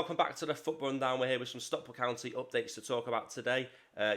welcome back to the Football Rundown. We're here with some Stockport County updates to talk about today.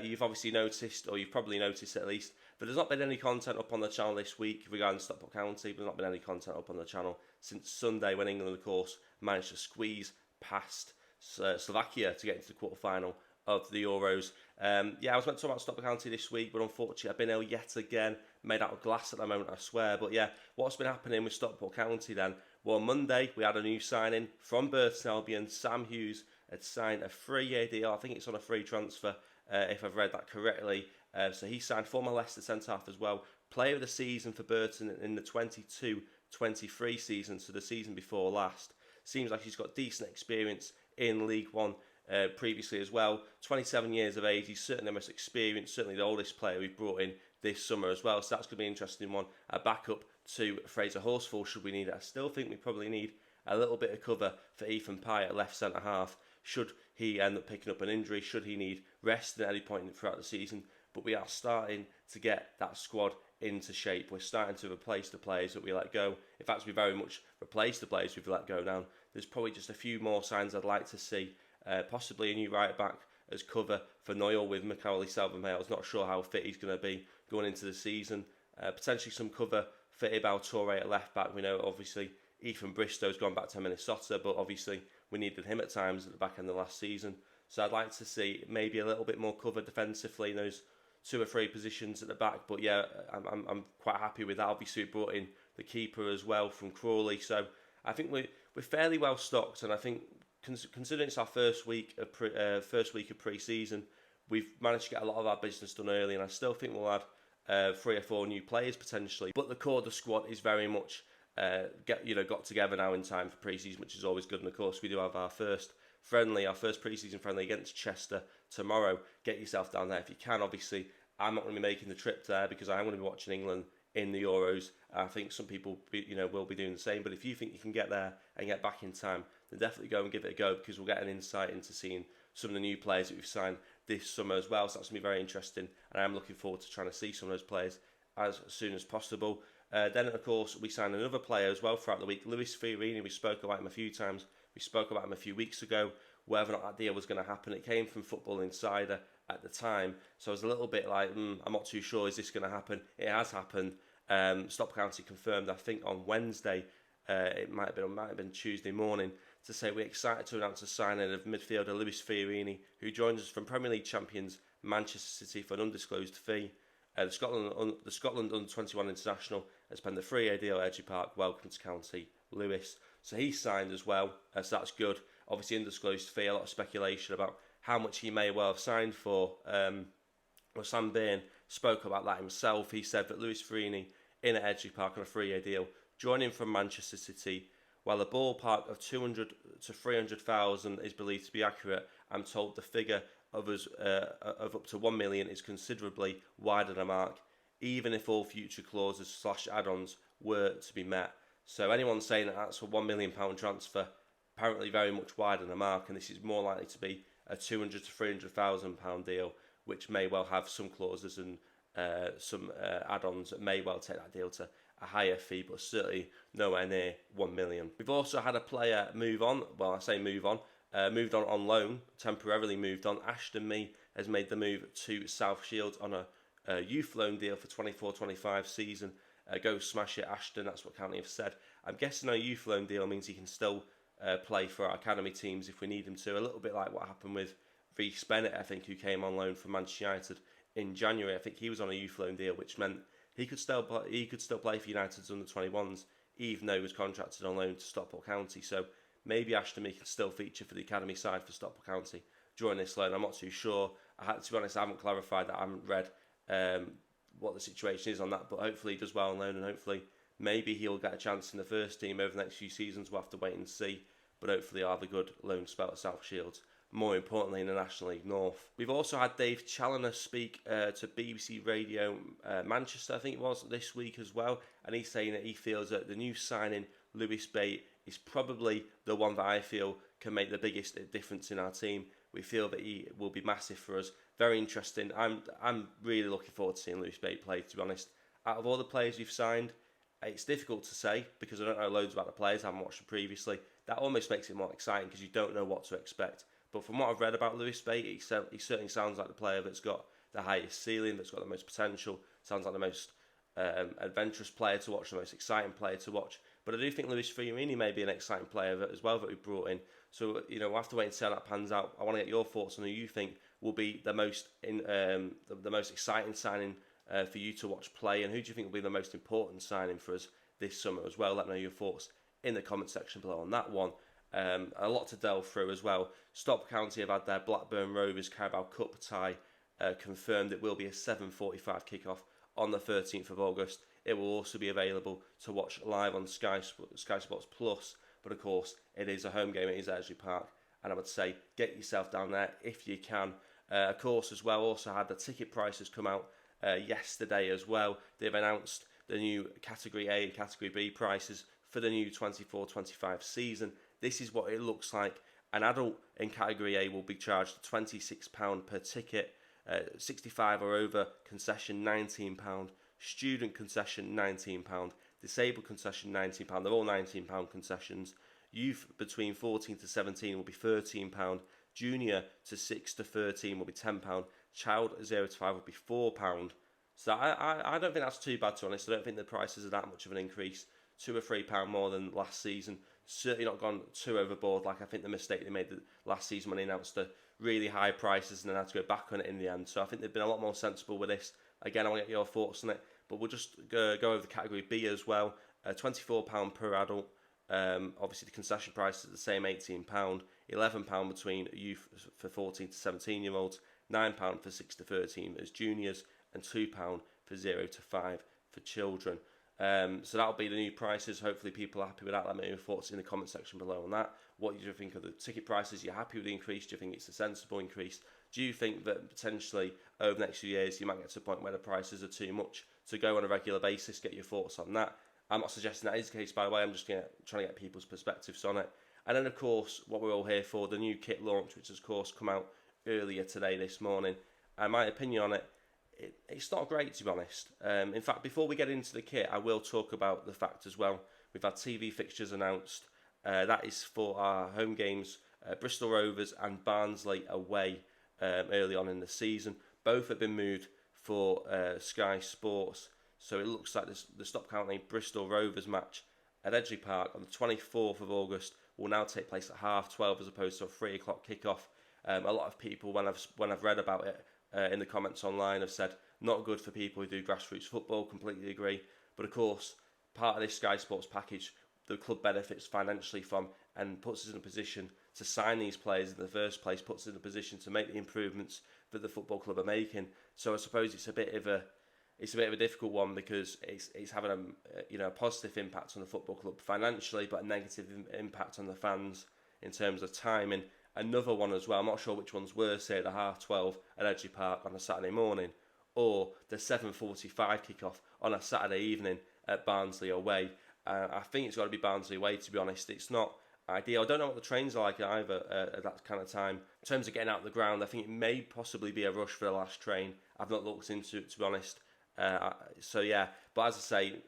You've obviously noticed, or you've probably noticed at least, that there's not been any content up on the channel this week regarding Stockport County. There's not been any content up on the channel since Sunday, when England, of course, managed to squeeze past Slovakia to get into the quarter-final of the Euros. I was meant to talk about Stockport County this week, but unfortunately I've been ill yet again. Made out of glass at the moment, I swear. But yeah, what's been happening with Stockport County then? Well, on Monday we had a new signing from Burton Albion. Sam Hughes had signed a 3-year deal. I think it's on a free transfer, if I've read that correctly. So he signed former Leicester centre-half as well. Player of the season for Burton in the 22-23 season, so the season before last. Seems like he's got decent experience in League One previously as well. 27 years of age. He's certainly the most experienced, certainly the oldest player we've brought in this summer as well. So that's going to be an interesting one. A backup to Fraser Horsfall should we need it. I still think we probably need a little bit of cover for Ethan Pye at left centre half should he end up picking up an injury, should he need rest at any point throughout the season. But we are starting to get that squad into shape. We're starting to replace the players that we let go. In fact, we very much replaced the players we've let go now. There's probably just a few more signs I'd like to see. Possibly a new right back as cover for Noyle with Macaulay Salvamale's not sure how fit he's going to be going into the season. Potentially some cover for Ibao Toure at left back. We know obviously Ethan Bristow's gone back to Minnesota, but obviously we needed him at times at the back end of the last season. So I'd like to see maybe a little bit more cover defensively in those 2 or 3 positions at the back. But yeah, I'm quite happy with that. Obviously we brought in the keeper as well from Crawley. So I think we're fairly well stocked, and I think considering it's our first week of pre-season, we've managed to get a lot of our business done early, and I still think we'll add 3 or 4 new players potentially. But the core of the squad is very much got together now in time for pre-season, which is always good. And of course, we do have our first pre-season friendly against Chester tomorrow. Get yourself down there if you can. Obviously, I'm not going to be making the trip there because I am going to be watching England in the Euros. I think some people will be doing the same. But if you think you can get there and get back in time, then definitely go and give it a go, because we'll get an insight into seeing some of the new players that we've signed this summer as well. So that's going to be very interesting, and I am looking forward to trying to see some of those players as soon as possible. Then, of course, we signed another player as well throughout the week, Lewis Fiorini. We spoke about him a few times. We spoke about him a few weeks ago, whether or not that deal was going to happen. It came from Football Insider at the time, so I was a little bit like, I'm not too sure, is this going to happen? It has happened. Stockport County confirmed, I think, on Wednesday, it might have been Tuesday morning, to say we're excited to announce the signing of midfielder Lewis Fiorini, who joins us from Premier League champions Manchester City for an undisclosed fee. The Scotland under-21 international has penned the 3-year deal at Edgeley Park. Welcome to County, Lewis. So he's signed as well, so that's good. Obviously, undisclosed fee, a lot of speculation about how much he may well have signed for. Sam Byrne spoke about that himself. He said that Lewis Fiorini in at Edgeley Park on a 3-year deal, joining from Manchester City. While the ballpark of 200 to 300,000 is believed to be accurate, I'm told the figure of up to 1 million is considerably wider than the mark, even if all future clauses / add-ons were to be met. So anyone saying that that's a £1 million transfer, apparently very much wider than the mark, and this is more likely to be a £200 to £300,000 deal, which may well have some clauses and some add-ons that may well take that deal to a higher fee, but certainly nowhere near 1 million. We've also had a player move on. Well, I say move on. Moved on loan, temporarily moved on. Ashton Mee has made the move to South Shields on a youth loan deal for 24-25 season. Go smash it, Ashton. That's what County have said. I'm guessing a youth loan deal means he can still play for our academy teams if we need him to. A little bit like what happened with Reece Bennett, I think, who came on loan from Manchester United in January. I think he was on a youth loan deal, which meant he could still play for United's under-21s, even though he was contracted on loan to Stockport County. So maybe Ashton Mee can still feature for the academy side for Stockport County during this loan. I'm not too sure. To be honest, I haven't clarified that. I haven't read what the situation is on that, but hopefully he does well on loan, and hopefully maybe he'll get a chance in the first team over the next few seasons. We'll have to wait and see, but hopefully he'll have a good loan spell at South Shields. More importantly, in the National League North. We've also had Dave Challoner speak to BBC Radio Manchester, I think it was, this week as well, and he's saying that he feels that the new signing, Lewis Bate, is probably the one that I feel can make the biggest difference in our team. We feel that he will be massive for us. Very interesting. I'm really looking forward to seeing Lewis Bate play, to be honest. Out of all the players we've signed, it's difficult to say because I don't know loads about the players. I haven't watched them previously. that almost makes it more exciting because you don't know what to expect. But from what I've read about Lewis Bay, he certainly sounds like the player that's got the highest ceiling, that's got the most potential, sounds like the most adventurous player to watch, the most exciting player to watch. But I do think Lewis Fiorini may be an exciting player as well that we brought in. So, we'll have to wait and see how that pans out. I want to get your thoughts on who you think will be the most the most exciting signing for you to watch play, and who do you think will be the most important signing for us this summer as well. Let me know your thoughts in the comment section below on that one. A lot to delve through as well. Stockport County have had their Blackburn Rovers Carabao Cup tie confirmed. It will be a 7:45 kickoff on the 13th of August. It will also be available to watch live on Sky Sports Plus. But of course, it is a home game. It is Edgeley Park, and I would say get yourself down there if you can. Of course, as well, also had the ticket prices come out yesterday as well. They've announced the new Category A and Category B prices for the new 24-25 season. This is what it looks like. An adult in Category A will be charged £26 per ticket, 65 or over concession £19, student concession £19, disabled concession £19. They're all £19 concessions. Youth between 14 to 17 will be £13. Junior to 6 to 13 will be £10. Child 0 to 5 will be £4. So I don't think that's too bad, to be honest. I don't think the prices are that much of an increase. £2 or £3 more than last season. Certainly not gone too overboard, like I think the mistake they made last season when they announced the really high prices and then had to go back on it in the end. So I think they've been a lot more sensible with this. Again, I want to get your thoughts on it, but we'll just go over the Category B as well. £24 per adult. Obviously, the concession price is the same, £18. £11 between youth for 14 to 17-year-olds, £9 for 6 to 13 as juniors, and £2 for 0 to 5 for children. So that'll be the new prices. Hopefully people are happy with that. Let me know your thoughts in the comment section below on that. What do you think of the ticket prices? Are you happy with the increase? Do you think it's a sensible increase? Do you think that potentially over the next few years you might get to a point where the prices are too much to go on a regular basis? Get your thoughts on that. I'm not suggesting that is the case, by the way. I'm just trying to get people's perspectives on it. And then, of course, what we're all here for, the new kit launch, which has, of course, come out earlier today, this morning. And my opinion on it, it's not great, to be honest. In fact, before we get into the kit, I will talk about the fact as well. We've had TV fixtures announced. That is for our home games, Bristol Rovers and Barnsley away early on in the season. Both have been moved for Sky Sports. So it looks like the Stockport County Bristol Rovers match at Edgeley Park on the 24th of August will now take place at 12:30 as opposed to a 3 o'clock kickoff. A lot of people, when I've read about it in the comments online, have said not good for people who do grassroots football. Completely agree. But of course, part of this Sky Sports package, the club benefits financially from and puts us in a position to sign these players in the first place, puts us in a position to make the improvements that the football club are making. So I suppose it's a bit of a difficult one because it's having a positive impact on the football club financially, but a negative impact on the fans in terms of timing. Another one as well, I'm not sure which one's worse here, the 12:30 at Edgeley Park on a Saturday morning, or the 7:45 kickoff on a Saturday evening at Barnsley away. I think it's got to be Barnsley away, to be honest. It's not ideal. I don't know what the trains are like either at that kind of time. In terms of getting out of the ground, I think it may possibly be a rush for the last train. I've not looked into it, to be honest. So yeah, but as I say,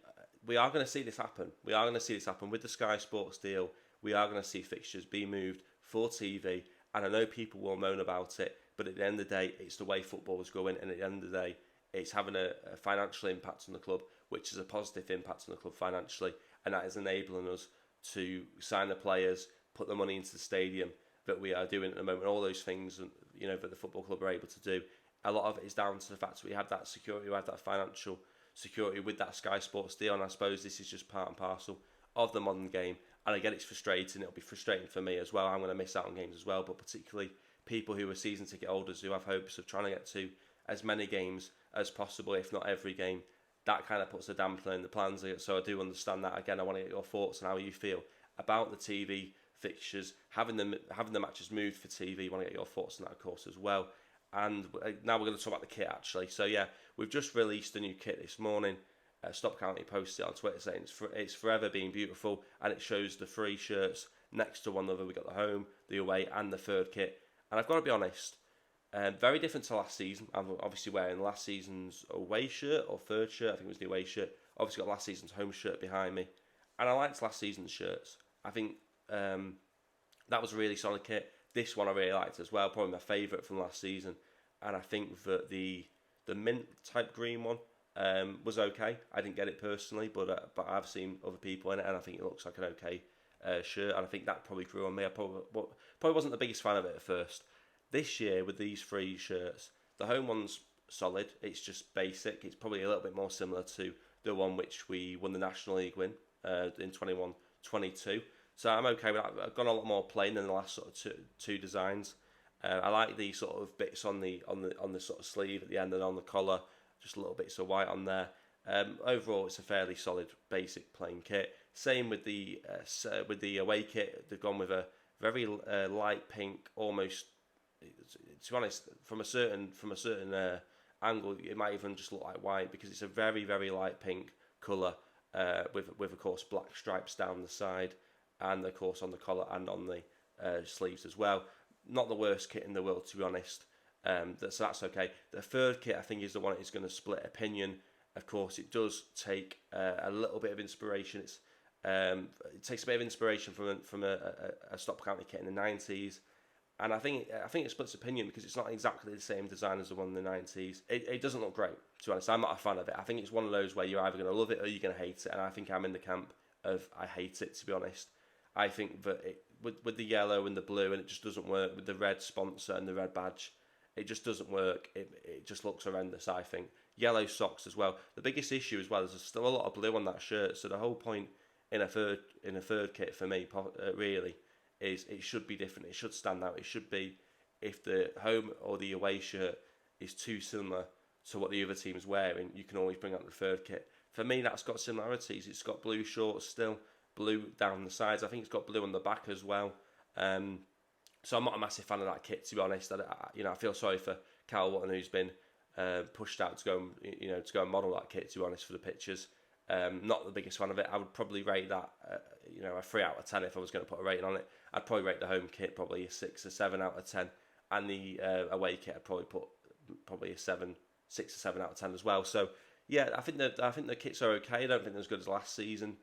we are going to see this happen. We are going to see this happen with the Sky Sports deal. We are going to see fixtures be moved for TV, and I know people will moan about it, but at the end of the day, it's the way football is going, and at the end of the day, it's having a financial impact on the club, which is a positive impact on the club financially, and that is enabling us to sign the players, put the money into the stadium that we are doing at the moment. All those things, that the football club are able to do. A lot of it is down to the fact that we have that security, we have that financial security with that Sky Sports deal, and I suppose this is just part and parcel of the modern game. And I get it's frustrating. It'll be frustrating for me as well. I'm going to miss out on games as well, but particularly people who are season ticket holders who have hopes of trying to get to as many games as possible, if not every game. That kind of puts a dampener in the plans. So I do understand that. Again, I want to get your thoughts on how you feel about the TV fixtures, having the matches moved for TV. I want to get your thoughts on that, of course, as well. And now we're going to talk about the kit, actually. So yeah, we've just released a new kit this morning. Stockport County posted it on Twitter saying it's forever been beautiful, and it shows the 3 shirts next to one another. We got the home, the away, and the third kit. And I've got to be honest, very different to last season. I'm obviously wearing last season's away shirt or third shirt. I think it was the away shirt. Obviously got last season's home shirt behind me, and I liked last season's shirts. I think That was a really solid kit. This one I really liked as well, probably my favourite from last season. And I think that the mint type green one was okay. I didn't get it personally, but I've seen other people in it, and I think it looks like an okay shirt. And I think that probably grew on me. I probably wasn't the biggest fan of it at first. This year with these 3 shirts, the home one's solid. It's just basic. It's probably a little bit more similar to the one which we won the National League win in 21-22. So I'm okay with that. I've gone a lot more plain than the last sort of two designs. I like the sort of bits on the sort of sleeve at the end and on the collar, just little bits of white on there. Overall, it's a fairly solid basic plain kit. Same with the away kit. They've gone with a very light pink, almost. To be honest, from a certain angle, it might even just look like white because it's a very, very light pink colour with of course black stripes down the side and of course on the collar and on the sleeves as well. Not the worst kit in the world, to be honest. So that's okay. The third kit I think is the one that's going to split opinion. Of course, it does take a little bit of inspiration. It takes a bit of inspiration from a Stockport County kit in the 90s. And I think it splits opinion because it's not exactly the same design as the one in the 90s. It doesn't look great, to be honest. I'm not a fan of it. I think it's one of those where you're either going to love it or you're going to hate it. And I think I'm in the camp of I hate it, to be honest. I think that with the yellow and the blue, and it just doesn't work with the red sponsor and the red badge. It just doesn't work. It just looks horrendous, I think. Yellow socks as well. The biggest issue as well is there's still a lot of blue on that shirt. So the whole point in a third kit for me, really, is it should be different. It should stand out. It should be, if the home or the away shirt is too similar to what the other team's wearing, you can always bring out the third kit. For me, that's got similarities. It's got blue shorts still, blue down the sides. I think it's got blue on the back as well. So I'm not a massive fan of that kit, to be honest. I feel sorry for Carl Watton, who's been pushed out to go and model that kit, to be honest, for the pictures. Not the biggest fan of it. I would probably rate that, a 3 out of 10 if I was going to put a rating on it. I'd probably rate the home kit probably a 6 or 7 out of 10, and the away kit I'd probably put probably a 6 or 7 out of 10 as well. So yeah, I think the kits are okay. I don't think they're as good as last season,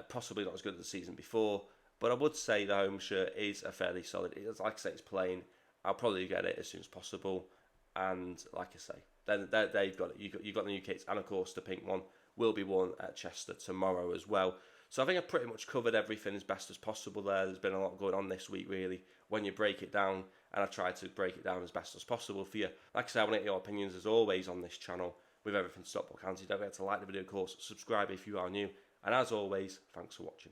possibly not as good as the season before. But I would say the home shirt is a fairly solid. Like I say, it's plain. I'll probably get it as soon as possible. And like I say, then they've got it. You've got the new kits, and of course the pink one will be worn at Chester tomorrow as well. So I think I've pretty much covered everything as best as possible there. There's been a lot going on this week, really, when you break it down, and I've tried to break it down as best as possible for you. Like I say, I want to get your opinions as always on this channel with everything Stockport County. Don't forget to like the video, of course, subscribe if you are new, and as always, thanks for watching.